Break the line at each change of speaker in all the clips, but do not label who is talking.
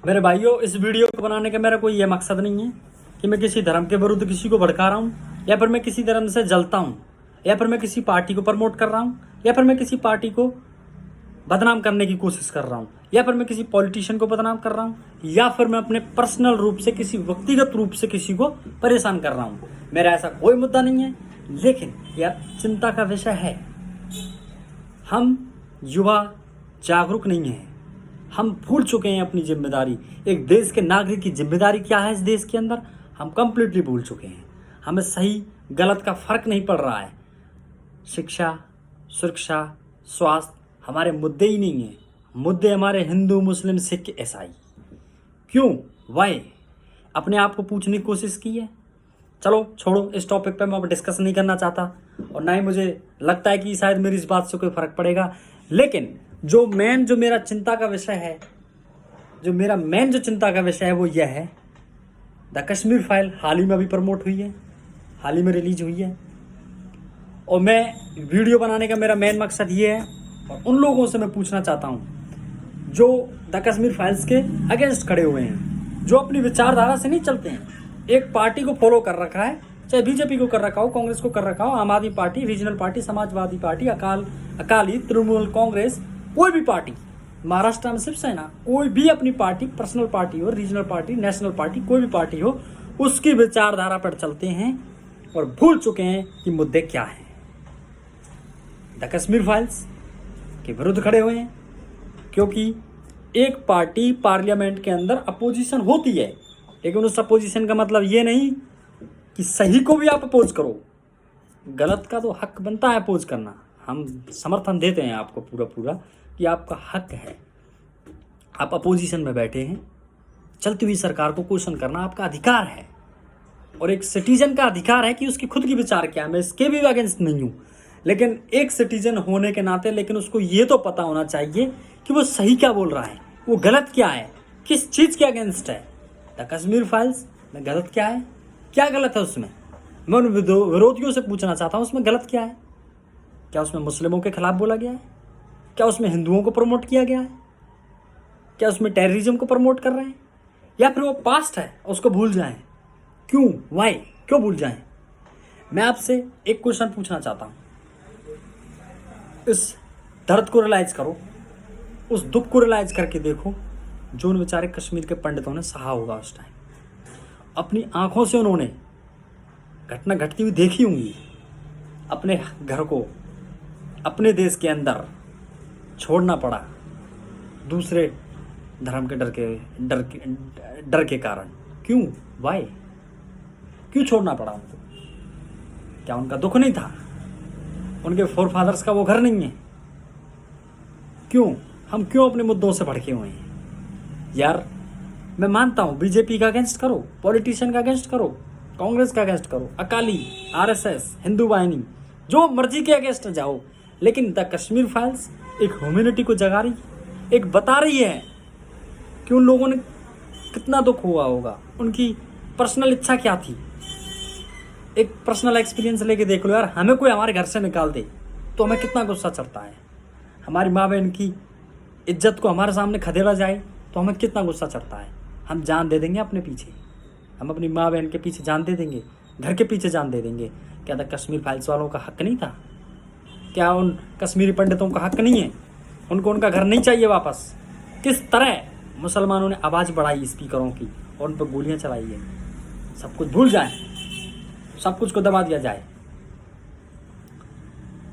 मेरे भाइयों, इस वीडियो को बनाने का मेरा कोई ये मकसद नहीं है कि मैं किसी धर्म के विरुद्ध किसी को भड़का रहा हूँ, या फिर मैं किसी धर्म से जलता हूँ, या फिर मैं किसी पार्टी को प्रमोट कर रहा हूँ, या फिर मैं किसी पार्टी को बदनाम करने की कोशिश कर रहा हूँ, या फिर मैं किसी पॉलिटिशियन को बदनाम कर रहा हूँ, या फिर मैं अपने पर्सनल रूप से किसी व्यक्तिगत रूप से किसी को परेशान कर रहा हूँ। मेरा ऐसा कोई मुद्दा नहीं है। लेकिन यार, चिंता का विषय है, हम युवा जागरूक नहीं हैं। हम भूल चुके हैं अपनी जिम्मेदारी। एक देश के नागरिक की जिम्मेदारी क्या है इस देश के अंदर, हम कंप्लीटली भूल चुके हैं। हमें सही गलत का फर्क नहीं पड़ रहा है। शिक्षा, सुरक्षा, स्वास्थ्य हमारे मुद्दे ही नहीं है। मुद्दे हमारे हिंदू, मुस्लिम, सिख, ईसाई। क्यों, वाई? अपने आप को पूछने की कोशिश की है? चलो छोड़ो, इस टॉपिक पे मैं अब डिस्कस नहीं करना चाहता, और ना ही मुझे लगता है कि शायद मेरी इस बात से कोई फर्क पड़ेगा। लेकिन जो मेरा चिंता का विषय है, जो चिंता का विषय है, वो यह है, द कश्मीर फाइल हाल ही में अभी प्रमोट हुई है, हाल ही में रिलीज हुई है। और मैं वीडियो बनाने का मेरा मेन मकसद ये है, और उन लोगों से मैं पूछना चाहता हूँ जो द कश्मीर फाइल्स के अगेंस्ट खड़े हुए हैं, जो अपनी विचारधारा से नहीं चलते हैं। एक पार्टी को फॉलो कर रखा है, चाहे बीजेपी को कर रखा हो, कांग्रेस को कर रखा हो, आम आदमी party, regional party, Samajwadi party, Akali, Trinamool Congress, कोई भी पार्टी, महाराष्ट्र में शिवसेना, कोई भी अपनी पार्टी, पर्सनल पार्टी हो, रीजनल पार्टी, नेशनल पार्टी, कोई भी पार्टी हो, उसकी विचारधारा पर चलते हैं और भूल चुके हैं कि मुद्दे क्या हैं। द कश्मीर फाइल्स के विरुद्ध खड़े हुए हैं, क्योंकि एक पार्टी पार्लियामेंट के अंदर अपोजिशन होती है, लेकिन उस अपोजिशन का मतलब ये नहीं कि सही को भी आप अपोज करो। गलत का तो हक बनता है अपोज करना। हम समर्थन देते हैं आपको पूरा कि आपका हक है। आप अपोजिशन में बैठे हैं, चलती हुई सरकार को क्वेश्चन करना आपका अधिकार है, और एक सिटीजन का अधिकार है कि उसकी खुद की विचार क्या है। मैं इसके भी अगेंस्ट नहीं हूँ, लेकिन एक सिटीजन होने के नाते लेकिन उसको ये तो पता होना चाहिए कि वो सही क्या बोल रहा है, वो गलत क्या है, किस चीज़ के अगेंस्ट है। द कश्मीर फाइल्स में गलत क्या है, क्या गलत है उसमें? मैं उन विरोधियों से पूछना चाहता हूँ, उसमें गलत क्या है? क्या उसमें मुस्लिमों के खिलाफ बोला गया है? क्या उसमें हिंदुओं को प्रमोट किया गया है? क्या उसमें टेररिज्म को प्रमोट कर रहे हैं? या फिर वो पास्ट है, उसको भूल जाएं? क्यों, वाई, क्यों भूल जाएं? मैं आपसे एक क्वेश्चन पूछना चाहता हूँ। इस दर्द को रियलाइज करो, उस दुख को रियलाइज करके देखो जो उन बेचारे कश्मीर के पंडितों ने सहा होगा उस टाइम। अपनी आंखों से उन्होंने घटना घटती हुई देखी होंगी। अपने घर को अपने देश के अंदर छोड़ना पड़ा दूसरे धर्म के डर के कारण। क्यों, वाई? क्यों छोड़ना पड़ा उनको? क्या उनका दुख नहीं था? उनके फोर फादर्स का वो घर नहीं है? क्यों, हम क्यों अपने मुद्दों से भड़के हुए हैं? यार, मैं मानता हूँ बीजेपी का अगेंस्ट करो, पॉलिटिशियन का अगेंस्ट करो, कांग्रेस का अगेंस्ट करो, अकाली, आरएसएस, हिंदू वाहिनी, जो मर्जी के अगेंस्ट जाओ, लेकिन द कश्मीर फाइल्स एक ह्यूमैनिटी को जगा रही, एक बता रही है कि उन लोगों ने कितना दुख हुआ होगा, उनकी पर्सनल इच्छा क्या थी। एक पर्सनल एक्सपीरियंस लेके देख लो यार, हमें कोई हमारे घर से निकाल दे तो हमें कितना गुस्सा चढ़ता है। हमारी माँ बहन की इज्जत को हमारे सामने खदेड़ा जाए तो हमें कितना गुस्सा चढ़ता है। हम जान दे देंगे अपने पीछे, हम अपनी माँ बहन के पीछे जान दे देंगे, घर के पीछे जान दे देंगे। क्या द कश्मीर फाइल्स वालों का हक नहीं था? क्या उन कश्मीरी पंडितों का हक नहीं है? उनको उनका घर नहीं चाहिए वापस? किस तरह मुसलमानों ने आवाज़ बढ़ाई स्पीकरों की और उन पर गोलियां चलाई है। सब कुछ भूल जाए, सब कुछ को दबा दिया जाए।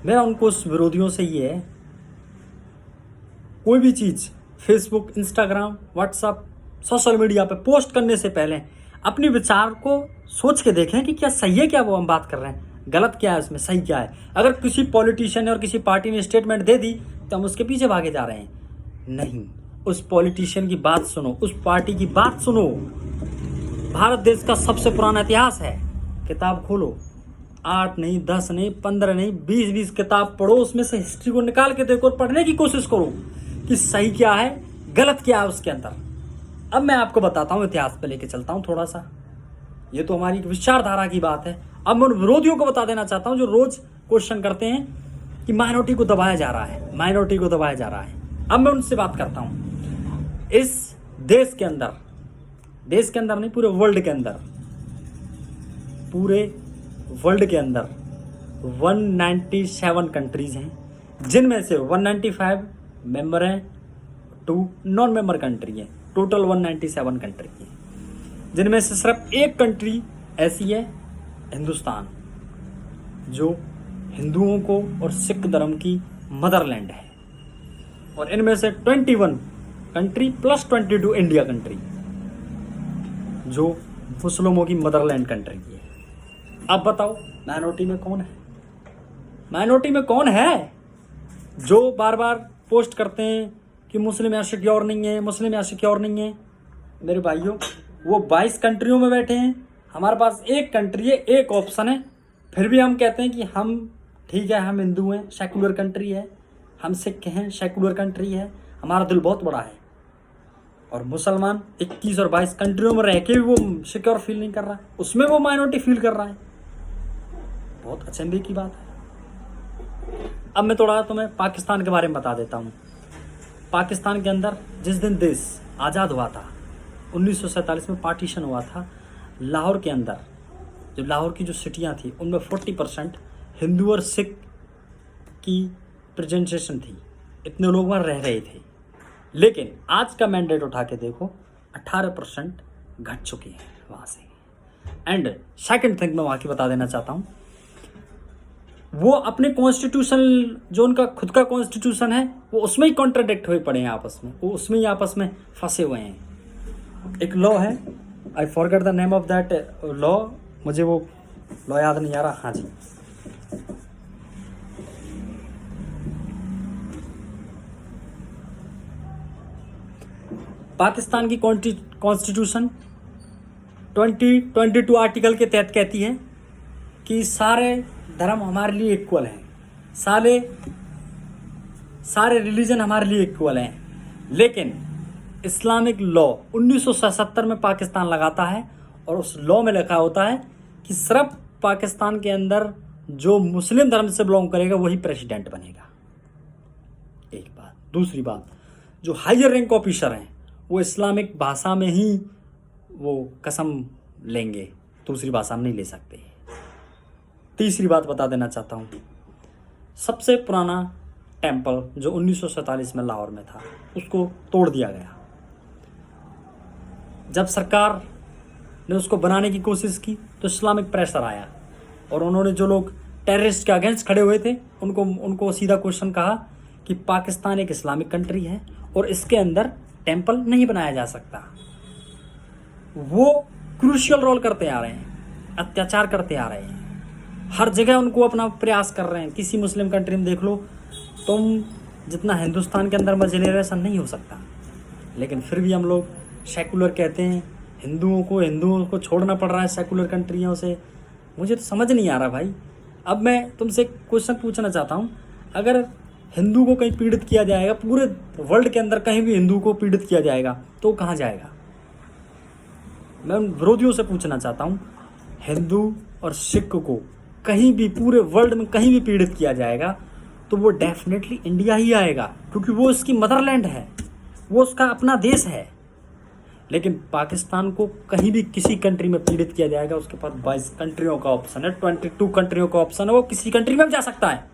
मेरा उनको उस विरोधियों से ये है, कोई भी चीज़ Facebook, Instagram, WhatsApp, social media पे पोस्ट करने से पहले अपने विचार को सोच के देखें कि क्या सही है, क्या वो हम बात कर रहे हैं, गलत क्या है उसमें, सही क्या है। अगर किसी पॉलिटिशियन और किसी पार्टी ने स्टेटमेंट दे दी तो हम उसके पीछे भागे जा रहे हैं। नहीं, उस पॉलिटिशियन की बात सुनो, उस पार्टी की बात सुनो। भारत देश का सबसे पुराना इतिहास है, किताब खोलो, 8 नहीं, 10 नहीं, 15 नहीं, 20 किताब पढ़ो, उसमें से हिस्ट्री को निकाल के देखो और पढ़ने की कोशिश करो कि सही क्या है, गलत क्या है उसके अंदर। अब मैं आपको बताता हूँ, इतिहास पे लेके चलता हूँ थोड़ा सा। ये तो हमारी विचारधारा की बात है। अब मैं उन विरोधियों को बता देना चाहता हूँ जो रोज क्वेश्चन करते हैं कि माइनॉरिटी को दबाया जा रहा है, माइनॉरिटी को दबाया जा रहा है। अब मैं उनसे बात करता हूँ। इस देश के अंदर नहीं, पूरे वर्ल्ड के अंदर 197 कंट्रीज हैं, जिनमें से 195 मेंबर हैं, 2 नॉन मेंबर कंट्री हैं। टोटल 197 कंट्री हैं, जिनमें से सिर्फ एक कंट्री ऐसी है, हिंदुस्तान, जो हिंदुओं को और सिख धर्म की मदरलैंड है। और इनमें से 21 कंट्री प्लस 22 इंडिया कंट्री, जो मुस्लिमों की मदरलैंड कंट्री है। अब बताओ माइनॉरिटी में कौन है जो बार बार पोस्ट करते हैं कि मुस्लिम यहाँ सिक्योर नहीं है। मेरे भाइयों, वो 22 कंट्रियों में बैठे हैं, हमारे पास एक कंट्री है, एक ऑप्शन है, फिर भी हम कहते हैं कि हम ठीक है, हम हिंदू हैं, सेकुलर कंट्री है, हम सिख हैं, सेकुलर कंट्री है, हमारा दिल बहुत बड़ा है। और मुसलमान 21 और 22 कंट्रियों में रह के भी वो सिक्योर फील नहीं कर रहा, उसमें वो माइनॉरिटी फील कर रहा है। बहुत अचंभे की बात है। अब मैं थोड़ा तुम्हें पाकिस्तान के बारे में बता देता हूँ। पाकिस्तान के अंदर जिस दिन देश आज़ाद हुआ था, 1947 में पार्टीशन हुआ था, लाहौर के अंदर जो लाहौर की जो सिटियाँ थी, उनमें 40% हिंदू और सिख की प्रेजेंटेशन थी। इतने लोग वहाँ रह रहे थे। लेकिन आज का मैंडेट उठा के देखो, 18% घट चुके हैं वहाँ से। एंड सेकंड थिंग मैं वहाँ की बता देना चाहता हूँ, वो अपने कॉन्स्टिट्यूशन, जो उनका खुद का कॉन्स्टिट्यूशन है, वो उसमें ही कॉन्ट्राडिक्ट हुए पड़े हैं आपस में, वो उसमें ही आपस में फंसे हुए हैं। एक लॉ है, I forget the name of that law, मुझे वो लॉ याद नहीं आ रहा। हाँ जी, पाकिस्तान की कॉन्स्टिट्यूशन 22 आर्टिकल के तहत कहती है कि सारे धर्म हमारे लिए इक्वल हैं, सारे रिलीजन हमारे लिए इक्वल हैं। लेकिन इस्लामिक लॉ 1977 में पाकिस्तान लगाता है, और उस लॉ में लिखा होता है कि सिर्फ पाकिस्तान के अंदर जो मुस्लिम धर्म से बिलोंग करेगा वही प्रेसिडेंट बनेगा। एक बात। दूसरी बात, जो हायर रैंक ऑफिसर हैं वो इस्लामिक भाषा में ही वो कसम लेंगे, दूसरी भाषा में नहीं ले सकते। तीसरी बात बता देना चाहता हूँ, सबसे पुराना टेंपल जो 1947 में लाहौर में था, उसको तोड़ दिया गया। जब सरकार ने उसको बनाने की कोशिश की तो इस्लामिक प्रेशर आया, और उन्होंने जो लोग टेररिस्ट के अगेंस्ट खड़े हुए थे उनको सीधा क्वेश्चन कहा कि पाकिस्तान एक इस्लामिक कंट्री है और इसके अंदर टेंपल नहीं बनाया जा सकता। वो क्रूशियल रोल करते आ रहे हैं, अत्याचार करते आ रहे हैं, हर जगह उनको अपना प्रयास कर रहे हैं। किसी मुस्लिम कंट्री में देख लो, तुम जितना हिंदुस्तान के अंदर मजे ले रहे ऐसा नहीं हो सकता। लेकिन फिर भी हम लोग सेकुलर कहते हैं, हिंदुओं को छोड़ना पड़ रहा है सेकुलर कंट्रियों से। मुझे तो समझ नहीं आ रहा भाई। अब मैं तुमसे क्वेश्चन पूछना चाहता हूँ, अगर हिंदू को कहीं पीड़ित किया जाएगा, पूरे वर्ल्ड के अंदर कहीं भी हिंदू को पीड़ित किया जाएगा, तो कहाँ जाएगा? मैं उन विरोधियों से पूछना चाहता हूँ, हिंदू और सिख को कहीं भी पूरे वर्ल्ड में कहीं भी पीड़ित किया जाएगा तो वो डेफिनेटली इंडिया ही आएगा, क्योंकि वो उसकी मदरलैंड है, वो उसका अपना देश है। लेकिन पाकिस्तान को कहीं भी किसी कंट्री में पीड़ित किया जाएगा, उसके पास 22 कंट्रियों का ऑप्शन है, 22 कंट्रियों का ऑप्शन है, वो किसी कंट्री में भी जा सकता है।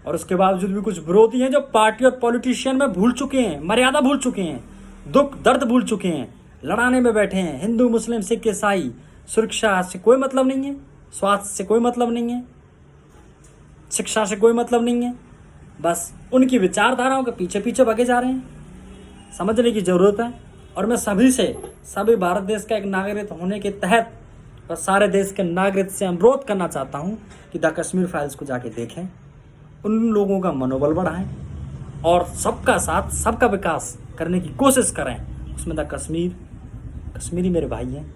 और उसके बावजूद भी कुछ विरोधी हैं जो पार्टी और पॉलिटिशियन में भूल चुके हैं, मर्यादा भूल चुके हैं, दुख दर्द भूल चुके हैं, लड़ाने में बैठे हैं। हिंदू मुस्लिम सिख ईसाई, सुरक्षा से कोई मतलब नहीं है, स्वास्थ्य से कोई मतलब नहीं है, शिक्षा से कोई मतलब नहीं है, बस उनकी विचारधाराओं के पीछे पीछे भागे जा रहे हैं। समझने की ज़रूरत है। और मैं सभी भारत देश का एक नागरिक होने के तहत और सारे देश के नागरिक से अनुरोध करना चाहता हूँ कि द कश्मीर फाइल्स को जाके देखें, उन लोगों का मनोबल बढ़ाएं और सबका साथ सबका विकास करने की कोशिश करें। उसमें द कश्मीरी मेरे भाई हैं,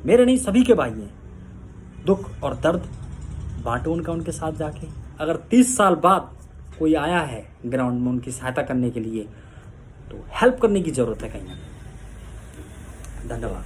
मेरे नहीं सभी के भाई हैं। दुख और दर्द बांटो उनके साथ जाके। अगर 30 साल बाद कोई आया है ग्राउंड में उनकी सहायता करने के लिए, तो हेल्प करने की ज़रूरत है कहीं ना कहीं। धन्यवाद।